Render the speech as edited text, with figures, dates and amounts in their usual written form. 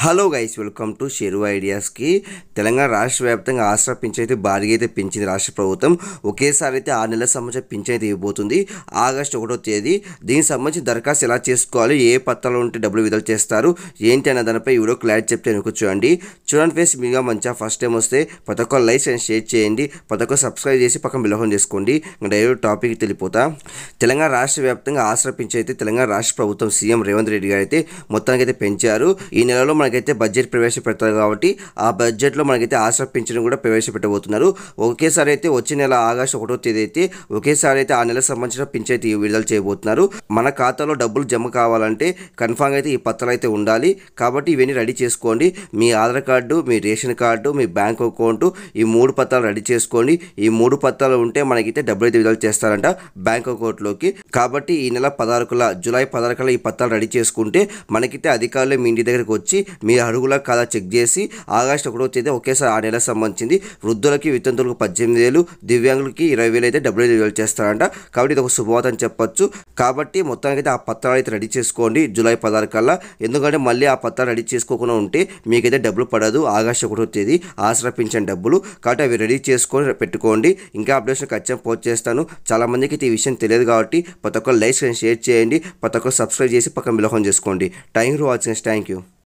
Hello guys, welcome to షేరు ఐడియాస్కి. తెలంగాణ రాష్ట్ర వ్యాప్తంగా ఆసరా పింఛన్ అయితే భారీగా అయితే పెంచింది రాష్ట్ర ప్రభుత్వం. ఒకేసారి అయితే 6 నెలల సంబంధించిన పింఛన్ అయితే ఇవ్వబోతుంది ఆగస్టు 1వ తేదీ. దీనికి సంబంధించి దరఖాస్తు ఎలా చేసుకోవాలి, ఏ పత్రాలు ఉంటే డబ్బులు విడుదల చేస్తారు, ఏంటి అన్న దానిపై వీడియో క్లారిటీ చెప్తే వెనుక చూడండి. ఫేస్ మీగా మంచిగా ఫస్ట్ టైం వస్తే ప్రతి ఒక్క లైక్ అండ్ షేర్ చేయండి, ప్రతి ఒక్క సబ్స్క్రైబ్ చేసి పక్కన బిలోహం చేసుకోండి. Direct topic తెలిపోతా. తెలంగాణ రాష్ట్ర వ్యాప్తంగా ఆసరా పింఛన్ అయితే తెలంగాణ రాష్ట్ర ప్రభుత్వం సీఎం రేవంత్ రెడ్డి గారు అయితే మొత్తానికి అయితే పెంచారు. ఈ నెలలో మనకైతే బడ్జెట్ ప్రవేశపెడతారు కాబట్టి ఆ బడ్జెట్లో మనకైతే ఆసరా పింఛన్ కూడా ప్రవేశపెట్టబోతున్నారు. ఒకేసారి అయితే వచ్చే నెల ఆగస్టు 1వ తేదీ అయితే ఒకేసారి అయితే ఆ నెలకు సంబంధించిన పింఛన్ అయితే విడుదల చేయబోతున్నారు. మన ఖాతాలో డబ్బులు జమ కావాలంటే కన్ఫామ్గా అయితే ఈ పత్రాలు అయితే ఉండాలి. కాబట్టి ఇవన్నీ రెడీ చేసుకోండి. మీ ఆధార్ కార్డు, మీ రేషన్ కార్డు, మీ బ్యాంక్ అకౌంట్, ఈ 3 పత్రాలు రెడీ చేసుకోండి. ఈ 3 పత్రాలు ఉంటే మనకైతే డబ్బులు అయితే విడుదల చేస్తారంట బ్యాంక్ అకౌంట్లోకి. కాబట్టి ఈ నెల 16 జూలై 16 ఈ పత్రాలు రెడీ చేసుకుంటే మనకైతే అధికారులు మీ ఇంటి దగ్గరికి వచ్చి మీ అడుగుల కాదా చెక్ చేసి ఆగస్టు 1వ తేదీ ఒకేసారి ఆ నెలకు సంబంధించింది వృద్ధులకి, వితంతువులకు 18,000, దివ్యాంగులకి 20,000 అయితే డబ్బులు విడుదల చేస్తారంట. కాబట్టి ఇది ఒక శుభవార్త అని చెప్పొచ్చు. కాబట్టి మొత్తానికి అయితే ఆ పత్రాలు అయితే రెడీ చేసుకోండి జూలై 16 కల్లా. ఎందుకంటే మళ్ళీ ఆ పత్రాలు రెడీ చేసుకోకుండా ఉంటే మీకైతే డబ్బులు పడదు ఆగస్టు 1వ తేదీ ఆసరా పింఛన్ డబ్బులు. కాబట్టి అవి రెడీ చేసుకొని పెట్టుకోండి. ఇంకా అప్డేషన్ ఖచ్చితంగా పోస్ట్ చేస్తాను. చాలా మందికి అయితే ఈ విషయం తెలియదు కాబట్టి ప్రతి ఒక్క లైక్ అండ్ షేర్ చేయండి, ప్రతి ఒక్క సబ్స్క్రైబ్ చేసి పక్కన బిలోహం చేసుకోండి. Thank you for watching. Thank you.